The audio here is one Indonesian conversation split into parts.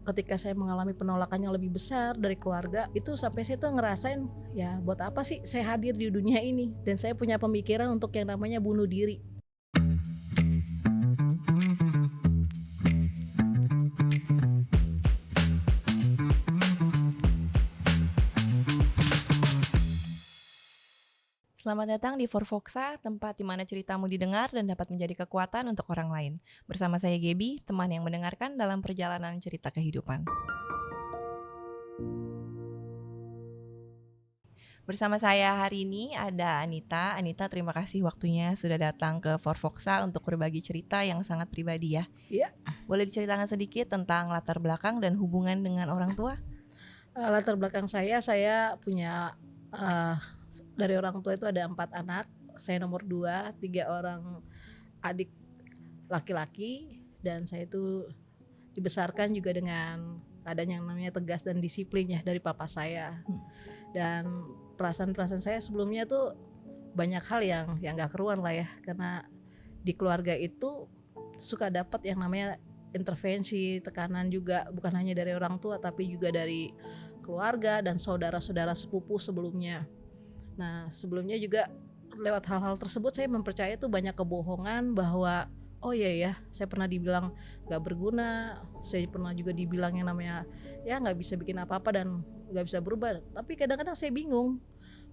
ketika saya mengalami penolakan yang lebih besar dari keluarga, itu sampai saya tuh ngerasain, ya buat apa sih saya hadir di dunia ini, dan saya punya pemikiran untuk yang namanya bunuh diri. Selamat datang di Forfoxa, tempat di mana ceritamu didengar dan dapat menjadi kekuatan untuk orang lain. Bersama saya Gaby, teman yang mendengarkan dalam perjalanan cerita kehidupan. Bersama saya hari ini ada Anita. Anita, terima kasih waktunya sudah datang ke Forfoxa untuk berbagi cerita yang sangat pribadi ya. Iya. Boleh diceritakan sedikit tentang latar belakang dan hubungan dengan orang tua? Latar belakang saya punya dari orang tua itu ada 4 anak. Saya nomor 2, 3 orang adik laki-laki, dan saya itu dibesarkan juga dengan keadaan yang namanya tegas dan disiplin ya dari papa saya. Dan perasaan-perasaan saya sebelumnya tuh banyak hal yang gak keruan lah ya, karena di keluarga itu suka dapat yang namanya intervensi, tekanan juga, bukan hanya dari orang tua tapi juga dari keluarga dan saudara-saudara sepupu sebelumnya. Nah, sebelumnya juga lewat hal-hal tersebut saya mempercayai tuh banyak kebohongan, bahwa oh iya ya, saya pernah dibilang gak berguna, saya pernah juga dibilang yang namanya ya gak bisa bikin apa-apa dan gak bisa berubah. Tapi kadang-kadang saya bingung,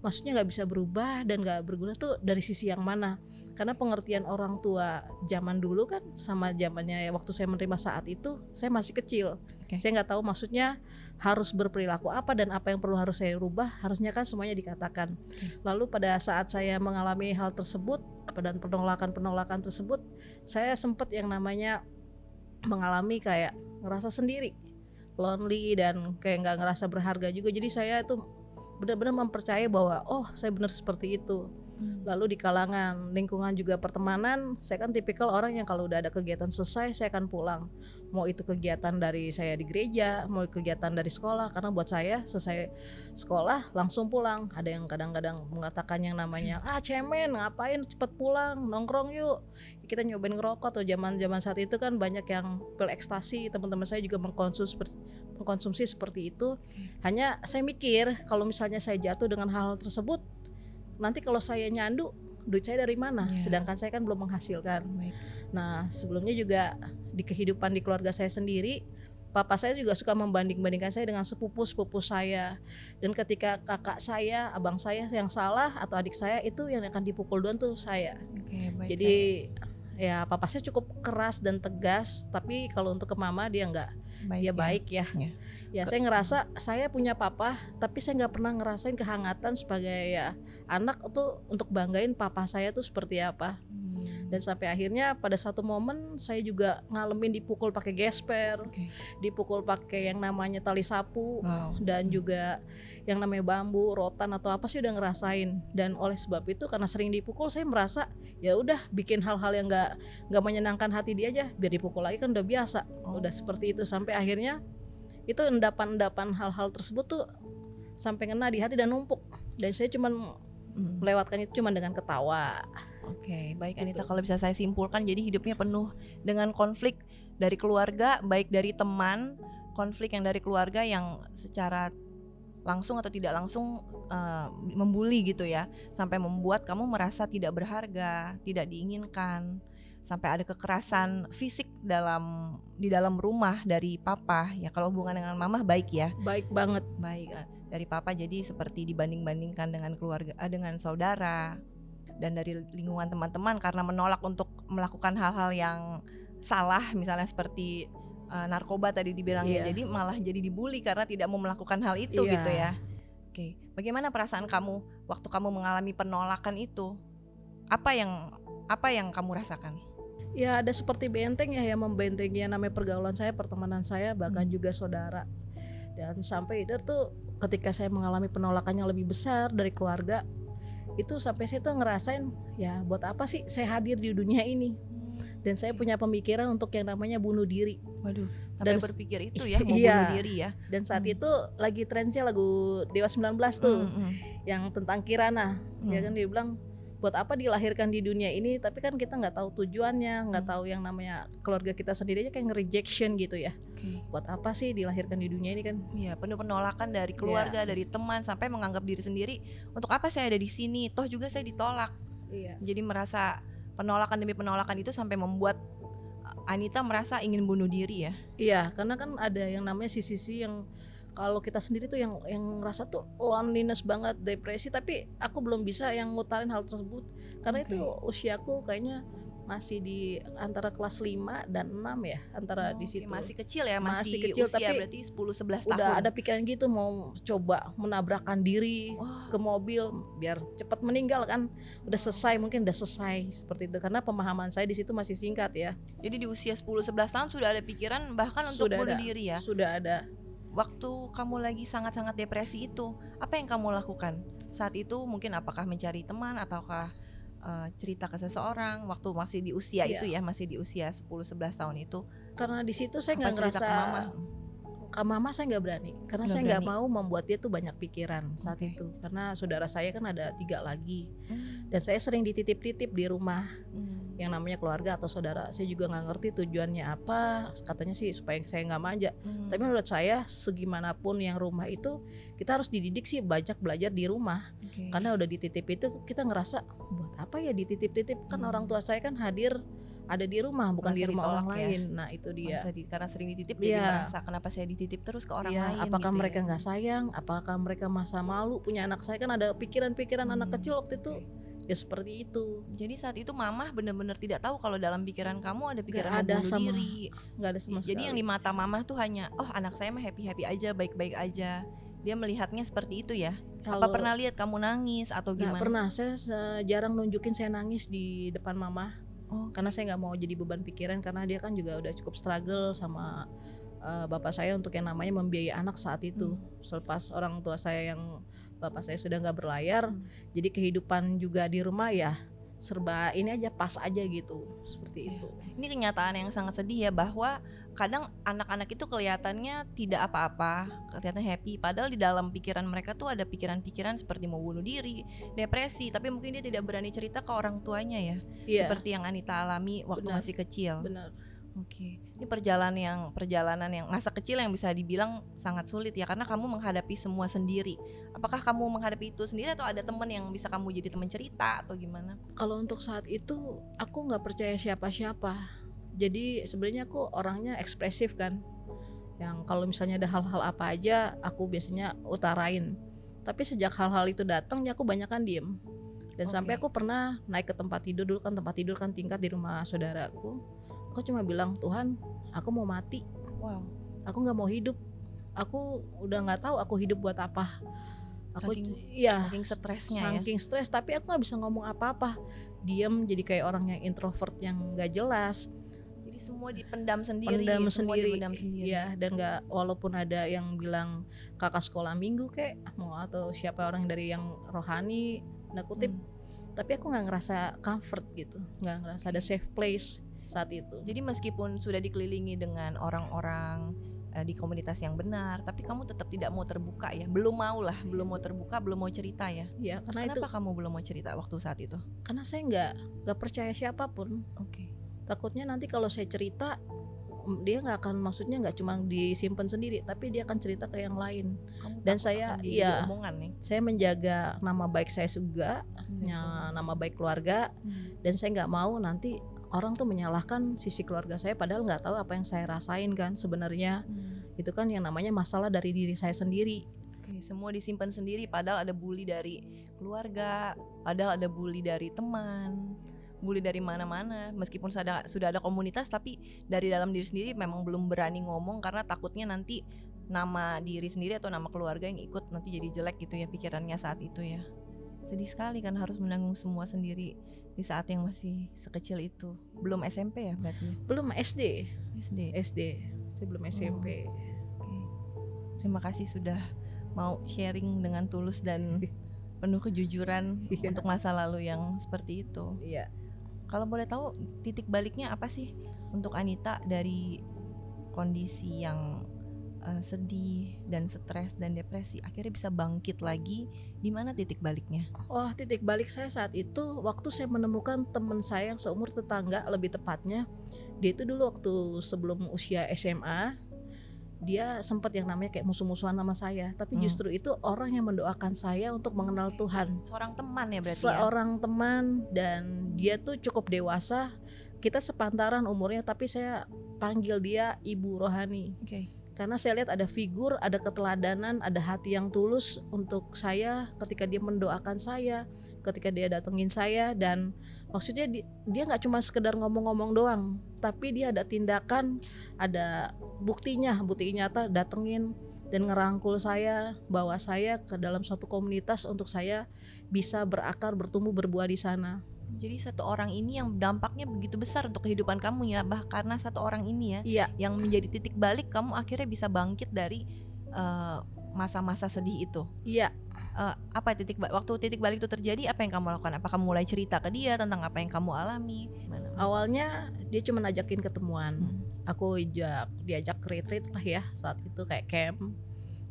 maksudnya gak bisa berubah dan gak berguna tuh dari sisi yang mana. Karena pengertian orang tua zaman dulu kan sama zamannya waktu saya menerima saat itu, saya masih kecil. Saya gak tahu maksudnya harus berperilaku apa dan apa yang perlu harus saya rubah, harusnya kan semuanya dikatakan. Lalu pada saat saya mengalami hal tersebut dan penolakan tersebut, saya sempat yang namanya mengalami kayak ngerasa sendiri, lonely, dan kayak gak ngerasa berharga juga. Jadi saya itu benar-benar mempercayai bahwa oh saya benar seperti itu. Lalu di kalangan lingkungan juga pertemanan, saya kan tipikal orang yang kalau udah ada kegiatan selesai saya akan pulang. Mau itu kegiatan dari saya di gereja, mau kegiatan dari sekolah, karena buat saya selesai sekolah langsung pulang. Ada yang kadang-kadang mengatakan yang namanya cemen, ngapain cepet pulang, nongkrong yuk, kita nyobain ngerokok. Atau zaman saat itu kan banyak yang pil ekstasi, teman-teman saya juga mengkonsumsi seperti itu. Hanya saya mikir kalau misalnya saya jatuh dengan hal tersebut, nanti kalau saya nyandu, duit saya dari mana? Sedangkan saya kan belum menghasilkan. Nah, sebelumnya juga di kehidupan di keluarga saya sendiri, papa saya juga suka membanding-bandingkan saya dengan sepupu-sepupu saya. Dan ketika kakak saya, abang saya yang salah atau adik saya, itu yang akan dipukul duluan tuh saya. Jadi ya papa saya cukup keras dan tegas, tapi kalau untuk ke mama dia enggak. Dia baik ya. Ya saya ngerasa saya punya papa, tapi saya nggak pernah ngerasain kehangatan sebagai ya anak tuh untuk banggain papa saya tuh seperti apa. Dan sampai akhirnya pada suatu momen saya juga ngalamin dipukul pakai gesper, dipukul pakai yang namanya tali sapu, dan juga yang namanya bambu, rotan atau apa sih udah ngerasain. Dan oleh sebab itu karena sering dipukul, saya merasa ya udah bikin hal-hal yang nggak menyenangkan hati dia aja, biar dipukul lagi kan udah biasa. Udah seperti itu sampai akhirnya itu endapan-endapan hal-hal tersebut tuh sampai ngena di hati dan numpuk. Dan saya cuman melewatkan itu cuman dengan ketawa. Baik Anita, kalau bisa saya simpulkan, jadi hidupnya penuh dengan konflik dari keluarga, baik dari teman, konflik yang dari keluarga yang secara langsung atau tidak langsung membuli gitu ya, sampai membuat kamu merasa tidak berharga, tidak diinginkan, sampai ada kekerasan fisik di dalam rumah dari papa. Ya kalau hubungan dengan mama baik ya. Baik banget. Baik dari papa, jadi seperti dibanding-bandingkan dengan keluarga, dengan saudara, dan dari lingkungan teman-teman karena menolak untuk melakukan hal-hal yang salah, misalnya seperti narkoba tadi dibilangnya. Jadi malah jadi dibully karena tidak mau melakukan hal itu gitu ya. Bagaimana perasaan kamu waktu kamu mengalami penolakan itu? Apa yang kamu rasakan? Ya ada seperti benteng ya yang membentengi yang namanya pergaulan saya, pertemanan saya, bahkan juga saudara. Dan sampai itu tuh ketika saya mengalami penolakan yang lebih besar dari keluarga, itu sampai saya tuh ngerasain ya buat apa sih saya hadir di dunia ini. Dan saya punya pemikiran untuk yang namanya bunuh diri. Waduh, sampai berpikir itu ya, mau iya, bunuh diri ya. Dan saat itu lagi trennya lagu Dewa 19 tuh, yang tentang Kirana. Ya kan dia bilang buat apa dilahirkan di dunia ini tapi kan kita nggak tahu tujuannya, nggak tahu yang namanya keluarga kita sendiri aja kayak nge-rejection gitu ya. Buat apa sih dilahirkan di dunia ini kan? Iya, penuh penolakan dari keluarga, dari teman, sampai menganggap diri sendiri, untuk apa saya ada di sini? Toh juga saya ditolak. Iya. Jadi merasa penolakan demi penolakan itu sampai membuat Anita merasa ingin bunuh diri ya. Iya, karena kan ada yang namanya sisi-sisi yang kalau kita sendiri tuh yang ngerasa tuh loneliness banget, depresi, tapi aku belum bisa yang ngutarin hal tersebut karena itu usiaku kayaknya masih di antara kelas 5 dan 6 ya, antara di situ. Masih kecil ya, masih kecil, usia tapi berarti 10-11 tahun. udah ada pikiran gitu mau coba menabrakkan diri ke mobil biar cepat meninggal kan. Udah selesai, mungkin udah selesai seperti itu karena pemahaman saya di situ masih singkat ya. Jadi di usia 10-11 tahun sudah ada pikiran bahkan untuk bunuh diri ya. Sudah ada. Waktu kamu lagi sangat-sangat depresi itu, apa yang kamu lakukan? Saat itu mungkin apakah mencari teman ataukah cerita ke seseorang waktu masih di usia itu ya, masih di usia 10-11 tahun itu? Karena di situ saya nggak ngerasa ke mama saya nggak berani karena saya nggak mau membuat dia tuh banyak pikiran saat itu karena saudara saya kan ada 3 lagi dan saya sering dititip-titip di rumah yang namanya keluarga atau saudara. Saya juga nggak ngerti tujuannya apa, katanya sih supaya saya nggak manja. Tapi menurut saya segimanapun yang rumah itu kita harus dididik sih banyak belajar di rumah karena udah dititip itu kita ngerasa buat apa ya dititip-titip kan orang tua saya kan hadir ada di rumah bukan di rumah orang lain. Nah itu dia. Karena sering dititip jadi merasa kenapa saya dititip terus ke orang lain. Apakah gitu mereka nggak sayang? Apakah mereka masa malu punya anak saya kan ada pikiran-pikiran anak kecil waktu itu. Ya seperti itu. Jadi saat itu mamah benar-benar tidak tahu kalau dalam pikiran kamu ada pikiran bunuh diri. Nggak ada sama sekali. Jadi yang di mata mamah tuh hanya anak saya mah happy-happy aja, baik-baik aja. Dia melihatnya seperti itu ya. Apa pernah lihat kamu nangis atau gimana? Nggak pernah. Saya jarang nunjukin saya nangis di depan mamah. Karena saya nggak mau jadi beban pikiran karena dia kan juga udah cukup struggle sama bapak saya untuk yang namanya membiayai anak saat itu. Selepas orang tua saya yang bapak saya sudah nggak berlayar, jadi kehidupan juga di rumah ya serba ini aja pas aja gitu seperti itu. Ini kenyataan yang sangat sedih ya bahwa kadang anak-anak itu kelihatannya tidak apa-apa, kelihatan happy, padahal di dalam pikiran mereka tuh ada pikiran-pikiran seperti mau bunuh diri, depresi, tapi mungkin dia tidak berani cerita ke orang tuanya ya. Seperti yang Anita alami waktu masih kecil. Benar. Oke, ini perjalanan yang masa kecil yang bisa dibilang sangat sulit ya karena kamu menghadapi semua sendiri. Apakah kamu menghadapi itu sendiri atau ada teman yang bisa kamu jadi teman cerita atau gimana? Kalau untuk saat itu aku nggak percaya siapa-siapa. Jadi sebenarnya aku orangnya ekspresif kan. Yang kalau misalnya ada hal-hal apa aja aku biasanya utarain. Tapi sejak hal-hal itu datang ya aku banyakan diem. Dan sampai aku pernah naik ke tempat tidur dulu kan tempat tidur kan tingkat di rumah saudaraku. Aku cuma bilang Tuhan, aku mau mati. Wow. Aku nggak mau hidup. Aku udah nggak tahu aku hidup buat apa. Aku saking stresnya saking stres. Tapi aku nggak bisa ngomong apa-apa. Diam jadi kayak orang yang introvert yang nggak jelas. Jadi semua dipendam sendiri. Dipendam sendiri. Ya, dan nggak walaupun ada yang bilang kakak sekolah minggu kek mau atau siapa orang dari yang rohani nakutip. Tapi aku nggak ngerasa comfort gitu. Nggak ngerasa ada safe place saat itu. Jadi meskipun sudah dikelilingi dengan orang-orang di komunitas yang benar, tapi kamu tetap tidak mau terbuka ya, belum mau terbuka, belum mau cerita ya. Iya, karena kenapa kamu belum mau cerita waktu saat itu? Karena saya nggak percaya siapapun. Takutnya nanti kalau saya cerita dia nggak akan, maksudnya nggak cuma disimpan sendiri, tapi dia akan cerita ke yang lain. Dan saya saya menjaga nama baik saya juga, nama baik keluarga, dan saya nggak mau nanti orang tuh menyalahkan sisi keluarga saya padahal nggak tahu apa yang saya rasain kan sebenarnya. Itu kan yang namanya masalah dari diri saya sendiri. Semua disimpan sendiri padahal ada bully dari keluarga, padahal ada bully dari teman, bully dari mana-mana. Meskipun sudah ada komunitas tapi dari dalam diri sendiri memang belum berani ngomong karena takutnya nanti nama diri sendiri atau nama keluarga yang ikut nanti jadi jelek gitu ya pikirannya saat itu ya. Sedih sekali kan harus menanggung semua sendiri di saat yang masih sekecil itu. Belum SMP ya berarti? Belum SD. Saya belum SMP. Terima kasih sudah mau sharing dengan tulus dan penuh kejujuran untuk masa lalu yang seperti itu. Iya. Kalau boleh tahu titik baliknya apa sih untuk Anita dari kondisi yang sedih dan stres dan depresi akhirnya bisa bangkit lagi, di mana titik baliknya? Oh, titik balik saya saat itu waktu saya menemukan teman saya yang seumur tetangga, lebih tepatnya dia itu dulu waktu sebelum usia SMA dia sempat yang namanya kayak musuh-musuhan sama saya, tapi justru itu orang yang mendoakan saya untuk mengenal Tuhan. Seorang teman ya berarti ya? Seorang teman, dan dia tuh cukup dewasa, kita sepantaran umurnya, tapi saya panggil dia Ibu Rohani. Oke. Karena saya lihat ada figur, ada keteladanan, ada hati yang tulus untuk saya ketika dia mendoakan saya, ketika dia datengin saya, dan maksudnya dia nggak cuma sekedar ngomong-ngomong doang, tapi dia ada tindakan, ada bukti nyata, datengin dan ngerangkul saya, bawa saya ke dalam suatu komunitas untuk saya bisa berakar, bertumbuh, berbuah di sana. Jadi satu orang ini yang dampaknya begitu besar untuk kehidupan kamu ya, karena satu orang ini ya, Iya, yang menjadi titik balik kamu akhirnya bisa bangkit dari masa-masa sedih itu. iya. Apa waktu titik balik itu terjadi, apa yang kamu lakukan? Apa kamu mulai cerita ke dia tentang apa yang kamu alami? Gimana? Awalnya dia cuma ajakin ketemuan. Aku diajak retreat lah ya, saat itu kayak camp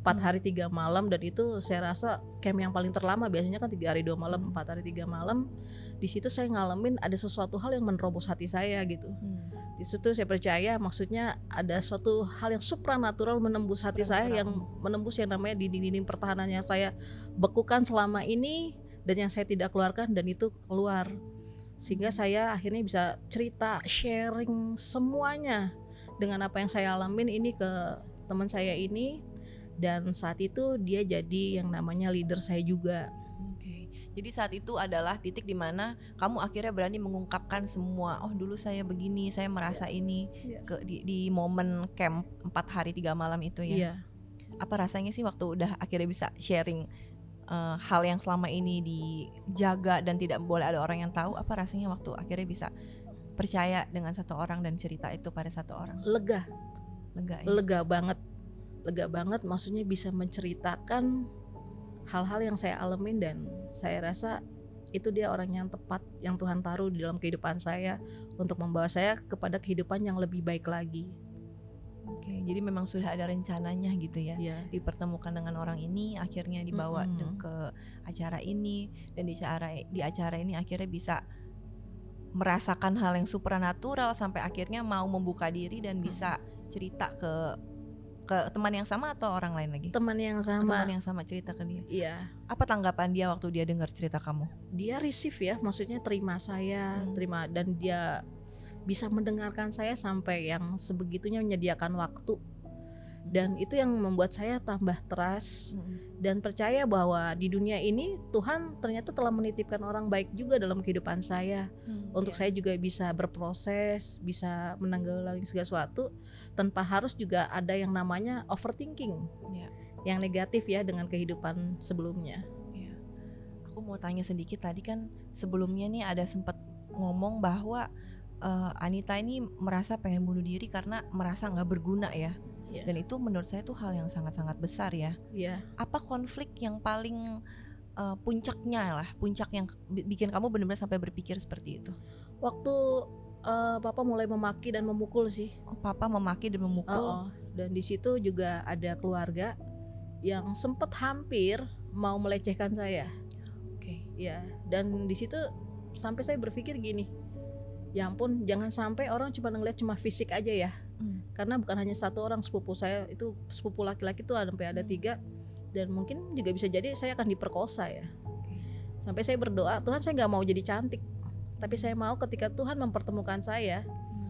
4 hari 3 malam, dan itu saya rasa camp yang paling terlama, biasanya kan 3 hari 2 malam, 4 hari 3 malam. Di situ saya ngalamin ada sesuatu hal yang menerobos hati saya gitu. Di situ saya percaya maksudnya ada suatu hal yang supranatural menembus hati saya, yang menembus yang namanya dinding-dinding pertahanan yang saya bekukan selama ini dan yang saya tidak keluarkan, dan itu keluar. Sehingga saya akhirnya bisa cerita, sharing semuanya dengan apa yang saya alamin ini ke teman saya ini. Dan saat itu dia jadi yang namanya leader saya juga. Oke. Jadi saat itu adalah titik di mana kamu akhirnya berani mengungkapkan semua. Oh, dulu saya begini, saya merasa ini di momen camp 4 hari 3 malam itu ya. Iya. Apa rasanya sih waktu udah akhirnya bisa sharing hal yang selama ini dijaga dan tidak boleh ada orang yang tahu? Apa rasanya waktu akhirnya bisa percaya dengan satu orang dan cerita itu pada satu orang? Lega ya? Lega banget, maksudnya bisa menceritakan hal-hal yang saya alamin, dan saya rasa itu dia orang yang tepat yang Tuhan taruh di dalam kehidupan saya untuk membawa saya kepada kehidupan yang lebih baik lagi. Oke, jadi memang sudah ada rencananya gitu ya. Yeah. Dipertemukan dengan orang ini, akhirnya dibawa ke acara ini, dan di acara ini akhirnya bisa merasakan hal yang supranatural sampai akhirnya mau membuka diri dan bisa cerita ke teman yang sama atau orang lain lagi? Teman yang sama. Teman yang sama, cerita ke dia. Iya. Apa tanggapan dia waktu dia dengar cerita kamu? Dia receive ya, maksudnya terima saya, terima, dan dia bisa mendengarkan saya sampai yang sebegitunya menyediakan waktu. Dan itu yang membuat saya tambah trust dan percaya bahwa di dunia ini Tuhan ternyata telah menitipkan orang baik juga dalam kehidupan saya, untuk saya juga bisa berproses, bisa menanggulangi segala sesuatu tanpa harus juga ada yang namanya overthinking yang negatif ya dengan kehidupan sebelumnya. Aku mau tanya sedikit, tadi kan sebelumnya nih ada sempat ngomong bahwa Anita ini merasa pengen bunuh diri karena merasa nggak berguna ya. Dan itu menurut saya tuh hal yang sangat-sangat besar ya. Apa konflik yang paling puncak yang bikin kamu benar-benar sampai berpikir seperti itu? Waktu Papa mulai memaki dan memukul sih. Papa memaki dan memukul. Dan di situ juga ada keluarga yang sempat hampir mau melecehkan saya. Ya, dan di situ sampai saya berpikir gini, ya ampun, jangan sampai orang cuma ngeliat cuma fisik aja ya. Karena bukan hanya satu orang, sepupu saya itu, sepupu laki-laki itu sampai ada 3, dan mungkin juga bisa jadi saya akan diperkosa ya. Sampai saya berdoa, Tuhan, saya nggak mau jadi cantik, tapi saya mau ketika Tuhan mempertemukan saya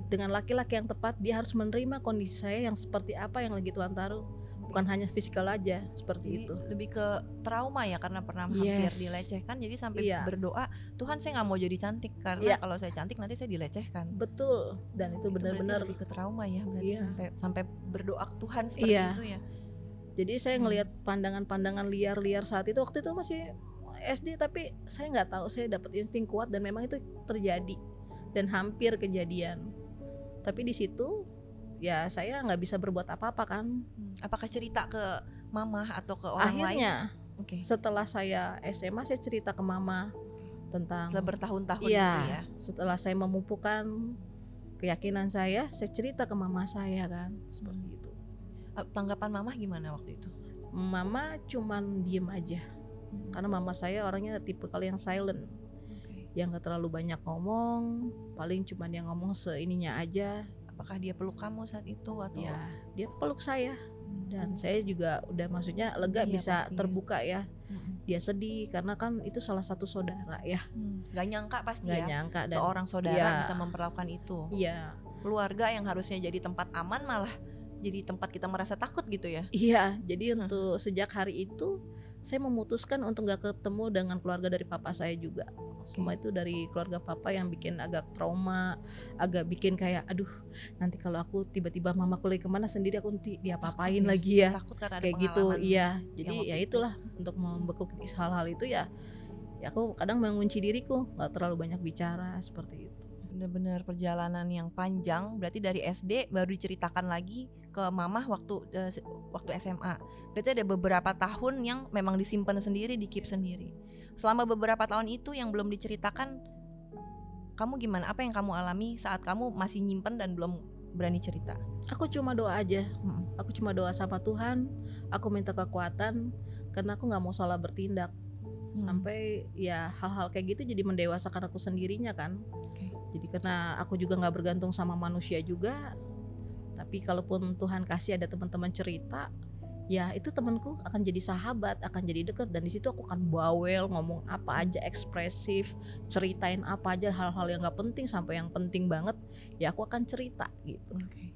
dengan laki-laki yang tepat, dia harus menerima kondisi saya yang seperti apa yang lagi Tuhan taruh, bukan hanya fisikal aja seperti itu. Lebih ke trauma ya, karena pernah hampir dilecehkan, jadi sampai berdoa, Tuhan, saya nggak mau jadi cantik karena kalau saya cantik nanti saya dilecehkan. Betul, dan itu benar-benar lebih ke trauma ya berarti, sampai berdoa ke Tuhan seperti itu ya. Jadi saya ngelihat pandangan-pandangan liar-liar saat itu, waktu itu masih SD, tapi saya nggak tahu, saya dapat insting kuat dan memang itu terjadi dan hampir kejadian. Tapi di situ ya saya nggak bisa berbuat apa-apa kan. Apakah cerita ke mama atau ke orang lain? Akhirnya setelah saya SMA saya cerita ke mama tentang, setelah bertahun-tahun itu ya. Setelah saya memupukkan keyakinan saya cerita ke mama saya kan, seperti itu. Tanggapan mamah gimana waktu itu? Mama cuman diem aja, karena mama saya orangnya tipe kali yang silent, Oke. yang gak terlalu banyak ngomong, paling cuman yang ngomong seininya aja. Apakah dia peluk kamu saat itu atau? Ya dia peluk saya, dan saya juga udah maksudnya lega Sedih ya bisa pasti ya. terbuka ya. Mm-mm. Dia sedih karena kan itu salah satu saudara ya, Gak nyangka pasti nggak ya, nyangka. Dan seorang saudara iya, bisa memperlakukan itu. iya, Keluarga yang harusnya jadi tempat aman malah jadi tempat kita merasa takut gitu ya. iya. Jadi untuk sejak hari itu saya memutuskan untuk gak ketemu dengan keluarga dari papa saya juga. Semua itu dari keluarga papa yang bikin agak trauma, agak bikin kayak aduh nanti kalau aku tiba-tiba mamaku lagi kemana sendiri aku nanti diapa-apain Takut ya, lagi ya, takut karena ada kayak gitu. pengalaman Iya, yang jadi waktu ya itu. itulah untuk membekuk hal-hal itu ya aku kadang mengunci diriku, gak terlalu banyak bicara seperti itu. Bener-bener perjalanan yang panjang. Berarti dari SD baru diceritakan lagi ke mamah waktu SMA. Berarti ada beberapa tahun yang memang disimpan sendiri, di-keep sendiri. Selama beberapa tahun itu yang belum diceritakan, kamu gimana? Apa yang kamu alami saat kamu masih nyimpen dan belum berani cerita? Aku cuma doa aja, aku cuma doa sama Tuhan, aku minta kekuatan karena aku gak mau salah bertindak. Sampai ya hal-hal kayak gitu jadi mendewasakan aku sendirinya kan. Oke. Jadi karena aku juga gak bergantung sama manusia juga, tapi kalaupun Tuhan kasih ada teman-teman cerita, ya itu temanku akan jadi sahabat, akan jadi deket, dan di situ aku akan bawel, ngomong apa aja, ekspresif, ceritain apa aja, hal-hal yang gak penting sampai yang penting banget ya aku akan cerita gitu. Oke.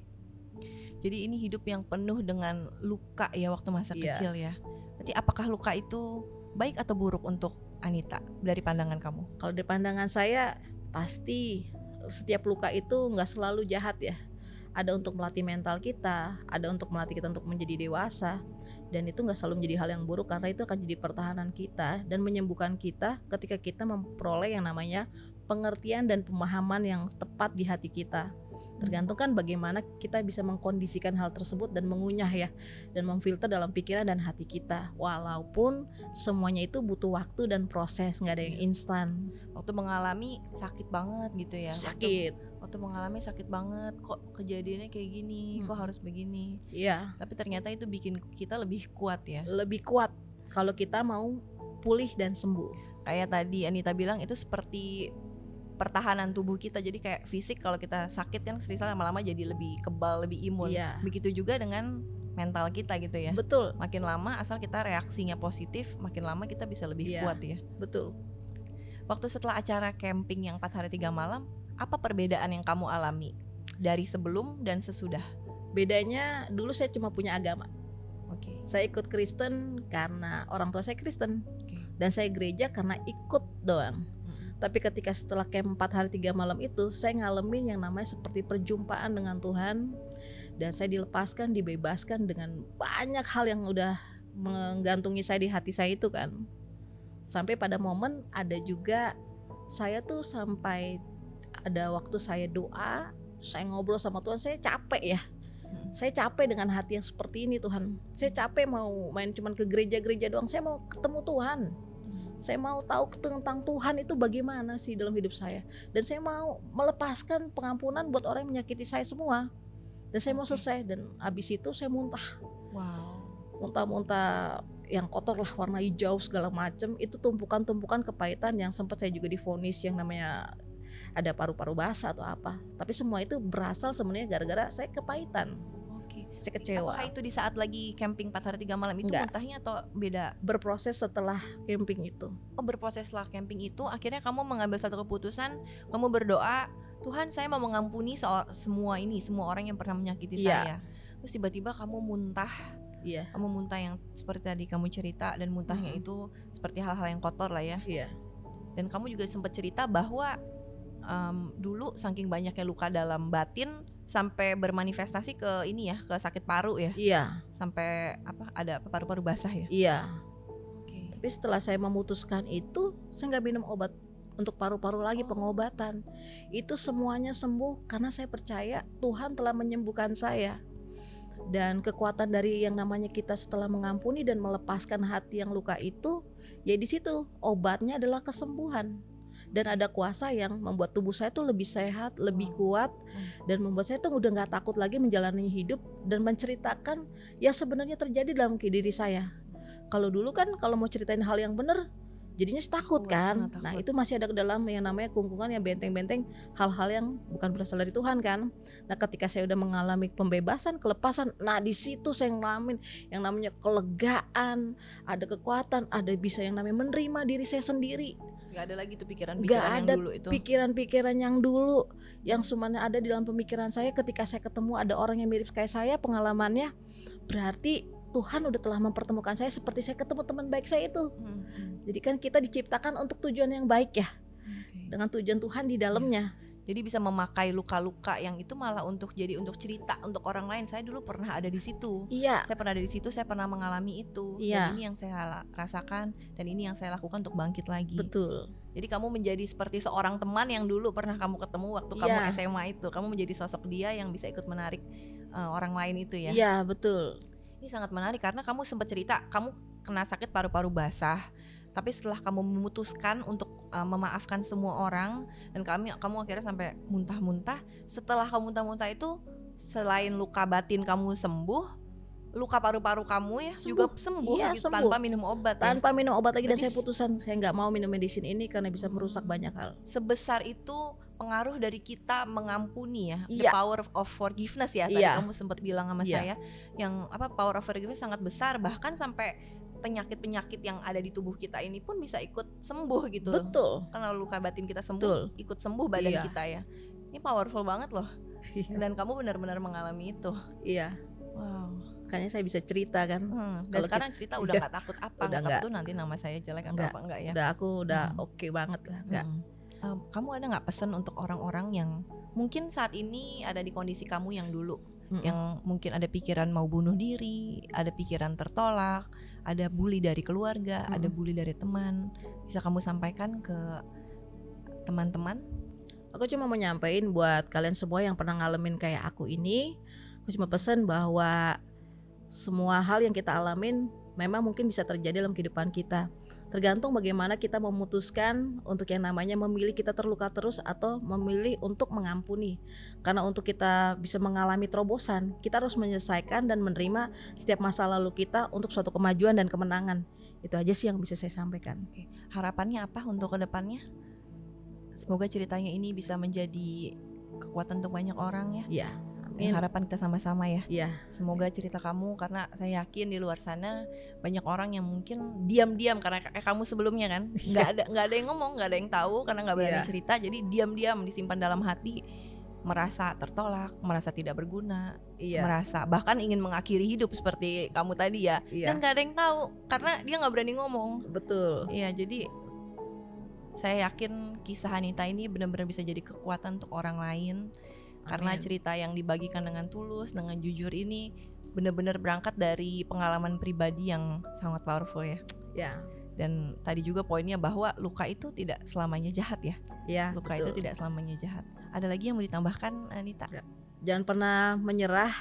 Jadi ini hidup yang penuh dengan luka ya waktu masa Iya. kecil ya. Berarti apakah luka itu baik atau buruk untuk Anita dari pandangan kamu? Kalau dari pandangan saya pasti setiap luka itu nggak selalu jahat ya. Ada untuk melatih mental kita, ada untuk melatih kita untuk menjadi dewasa, dan itu nggak selalu menjadi hal yang buruk karena itu akan jadi pertahanan kita dan menyembuhkan kita ketika kita memperoleh yang namanya pengertian dan pemahaman yang tepat di hati kita. Tergantung kan bagaimana kita bisa mengkondisikan hal tersebut dan mengunyah ya, dan memfilter dalam pikiran dan hati kita. Walaupun semuanya itu butuh waktu dan proses, nggak ada yang instan. Waktu mengalami sakit banget gitu ya. Sakit. Waktu mengalami sakit banget, kok kejadiannya kayak gini, kok harus begini. Iya. Tapi ternyata itu bikin kita lebih kuat ya. Lebih kuat kalau kita mau pulih dan sembuh. Kayak tadi Anita bilang itu seperti pertahanan tubuh kita. Jadi kayak fisik kalau kita sakit kan serisal lama-lama jadi lebih kebal, lebih imun. Iya. Begitu juga dengan mental kita gitu ya. Betul. Makin lama asal kita reaksinya positif, makin lama kita bisa lebih Iya. kuat ya. Betul. Waktu setelah acara camping yang 4 hari 3 malam, apa perbedaan yang kamu alami dari sebelum dan sesudah? Bedanya dulu saya cuma punya agama. Oke. Saya ikut Kristen karena orang tua saya Kristen. Oke. Dan saya gereja karena ikut doang. Tapi ketika setelah camp 4 hari 3 malam itu, saya ngalamin yang namanya seperti perjumpaan dengan Tuhan. Dan saya dilepaskan, dibebaskan dengan banyak hal yang udah menggantungi saya di hati saya itu kan. Sampai pada momen ada juga saya tuh sampai ada waktu saya doa, saya ngobrol sama Tuhan, saya capek ya. Saya capek dengan hati yang seperti ini Tuhan. Saya capek mau main cuman ke gereja-gereja doang, saya mau ketemu Tuhan. Saya mau tahu tentang Tuhan itu bagaimana sih dalam hidup saya. Dan saya mau melepaskan pengampunan buat orang yang menyakiti saya semua. Dan saya mau selesai. Dan abis itu saya muntah. Wow. Muntah-muntah yang kotor lah, warna hijau segala macem. Itu tumpukan-tumpukan kepahitan yang sempat saya juga divonis yang namanya ada paru-paru basah atau apa. Tapi semua itu berasal sebenarnya gara-gara saya kepahitan. Saya kecewa. Apakah itu di saat lagi camping 4 hari 3 malam itu Enggak. muntahnya atau beda? Berproses setelah camping itu. Oh, berproses setelah camping itu akhirnya kamu mengambil satu keputusan, kamu berdoa, Tuhan saya mau mengampuni semua orang yang pernah menyakiti saya. Terus tiba-tiba kamu muntah. Iya. Kamu muntah yang seperti tadi kamu cerita, dan muntahnya itu seperti hal-hal yang kotor lah ya. Iya. Dan kamu juga sempat cerita bahwa dulu saking banyaknya luka dalam batin sampai bermanifestasi ke ini ya, ke sakit paru ya. Iya. Sampai ada paru-paru basah ya. Iya. Oke. Tapi setelah saya memutuskan itu, saya nggak minum obat untuk paru-paru lagi, pengobatan. Itu semuanya sembuh karena saya percaya Tuhan telah menyembuhkan saya. Dan kekuatan dari yang namanya kita setelah mengampuni dan melepaskan hati yang luka itu, ya di situ obatnya adalah kesembuhan. dan ada kuasa yang membuat tubuh saya tuh lebih sehat, lebih kuat, dan membuat saya tuh udah nggak takut lagi menjalani hidup dan menceritakan yang sebenarnya terjadi dalam diri saya. Kalau dulu kan kalau mau ceritain hal yang benar jadinya takut kan. Takut. Nah itu masih ada ke dalam yang namanya kungkungan, yang benteng-benteng hal-hal yang bukan berasal dari Tuhan kan. Nah ketika saya udah mengalami pembebasan, kelepasan, nah di situ saya ngalamin yang namanya kelegaan, ada kekuatan, ada bisa yang namanya menerima diri saya sendiri. Gak ada lagi tuh Gak pikiran-pikiran yang ada dulu itu. pikiran-pikiran yang dulu yang semuanya ada di dalam pemikiran saya. Ketika saya ketemu ada orang yang mirip kayak saya pengalamannya, berarti Tuhan udah telah mempertemukan saya seperti saya ketemu teman baik saya itu. Jadi kan kita diciptakan untuk tujuan yang baik ya, dengan tujuan Tuhan di dalamnya. Jadi bisa memakai luka-luka yang itu malah untuk cerita untuk orang lain. Saya dulu pernah ada di situ. Iya. Saya pernah ada di situ, saya pernah mengalami itu. Iya. Dan ini yang saya rasakan dan ini yang saya lakukan untuk bangkit lagi. Betul. Jadi kamu menjadi seperti seorang teman yang dulu pernah kamu ketemu waktu kamu SMA itu. Kamu menjadi sosok dia yang bisa ikut menarik orang lain itu ya. Iya, betul. Ini sangat menarik karena kamu sempat cerita kamu kena sakit paru-paru basah. Tapi setelah kamu memutuskan untuk memaafkan semua orang dan kamu akhirnya sampai muntah-muntah. Setelah kamu muntah-muntah itu, selain luka batin kamu sembuh, luka paru-paru kamu juga sembuh gitu, tanpa minum obat. Tanpa minum obat lagi. Dan saya putusan saya nggak mau minum medicine ini karena bisa merusak banyak hal. Sebesar itu pengaruh dari kita mengampuni ya, the power of forgiveness ya. Tadi kamu sempat bilang sama saya, yang power of forgiveness sangat besar, bahkan sampai penyakit-penyakit yang ada di tubuh kita ini pun bisa ikut sembuh gitu. Betul. Karena luka batin kita sembuh, ikut sembuh badan kita ya. Ini powerful banget loh. Dan kamu benar-benar mengalami itu. Iya. Wow. Makanya saya bisa cerita kan. Dan sekarang cerita udah nggak takut apa? Udah nggak takut nanti nama saya jelek atau apa enggak ya? Udah aku oke banget lah. Enggak. Kamu ada nggak pesan untuk orang-orang yang mungkin saat ini ada di kondisi kamu yang dulu? Yang mungkin ada pikiran mau bunuh diri, ada pikiran tertolak, ada bully dari keluarga, ada bully dari teman. Bisa kamu sampaikan ke teman-teman? Aku cuma mau nyampein buat kalian semua yang pernah ngalamin kayak aku ini. Aku cuma pesan bahwa semua hal yang kita alamin memang mungkin bisa terjadi dalam kehidupan kita. Tergantung bagaimana kita memutuskan untuk yang namanya memilih kita terluka terus atau memilih untuk mengampuni. Karena untuk kita bisa mengalami terobosan, kita harus menyelesaikan dan menerima setiap masa lalu kita untuk suatu kemajuan dan kemenangan. Itu aja sih yang bisa saya sampaikan. Oke. Harapannya apa untuk kedepannya? Semoga ceritanya ini bisa menjadi kekuatan untuk banyak orang ya. Iya. Harapan kita sama-sama ya. Iya. Semoga cerita kamu, karena saya yakin di luar sana banyak orang yang mungkin diam-diam karena kayak kamu sebelumnya kan, nggak ada yang ngomong, nggak ada yang tahu karena nggak berani cerita, jadi diam-diam disimpan dalam hati, merasa tertolak, merasa tidak berguna, merasa bahkan ingin mengakhiri hidup seperti kamu tadi ya. Dan nggak ada yang tahu karena dia nggak berani ngomong. Betul. Iya, jadi saya yakin kisah Anita ini benar-benar bisa jadi kekuatan untuk orang lain. Karena cerita yang dibagikan dengan tulus, dengan jujur ini benar-benar berangkat dari pengalaman pribadi yang sangat powerful ya. Ya. Dan tadi juga poinnya bahwa luka itu tidak selamanya jahat ya. Ya. Luka betul. itu tidak selamanya jahat. Ada lagi yang mau ditambahkan, Anita? Jangan pernah menyerah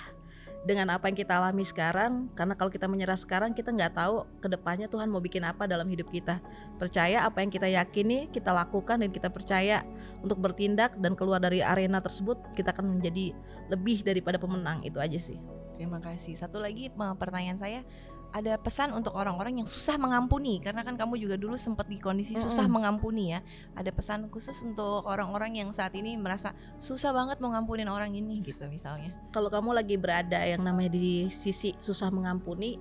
dengan apa yang kita alami sekarang, karena kalau kita menyerah sekarang kita nggak tahu kedepannya Tuhan mau bikin apa dalam hidup kita. Percaya apa yang kita yakini kita lakukan, dan kita percaya untuk bertindak dan keluar dari arena tersebut, kita akan menjadi lebih daripada pemenang. Itu aja sih. Terima kasih. Satu lagi pertanyaan saya, ada pesan untuk orang-orang yang susah mengampuni, karena kan kamu juga dulu sempat di kondisi susah mengampuni ya. Ada pesan khusus untuk orang-orang yang saat ini merasa susah banget mau ngampunin orang ini gitu misalnya? Kalau kamu lagi berada yang namanya di sisi susah mengampuni,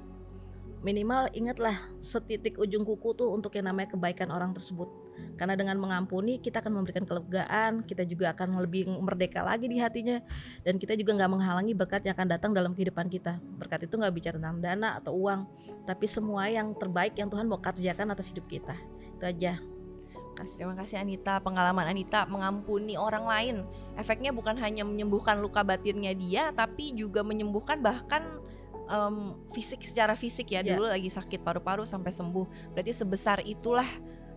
minimal ingatlah setitik ujung kuku tuh untuk yang namanya kebaikan orang tersebut. Karena dengan mengampuni kita akan memberikan kelegaan, kita juga akan lebih merdeka lagi di hatinya, dan kita juga gak menghalangi berkat yang akan datang dalam kehidupan kita. Berkat itu gak bicara tentang dana atau uang, tapi semua yang terbaik yang Tuhan mau kerjakan atas hidup kita. Itu aja. Terima kasih Anita. Pengalaman Anita mengampuni orang lain, efeknya bukan hanya menyembuhkan luka batinnya dia, tapi juga menyembuhkan bahkan fisik, secara fisik ya. Dulu lagi sakit paru-paru sampai sembuh. Berarti sebesar itulah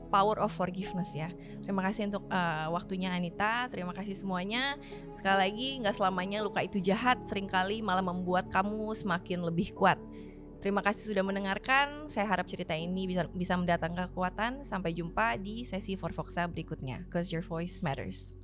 power of forgiveness ya. Terima kasih untuk waktunya Anita. Terima kasih semuanya. Sekali lagi, gak selamanya luka itu jahat, seringkali malah membuat kamu semakin lebih kuat. Terima kasih sudah mendengarkan. Saya harap cerita ini bisa mendatangkan kekuatan. Sampai jumpa di sesi Forvoxa berikutnya. 'Cause your voice matters.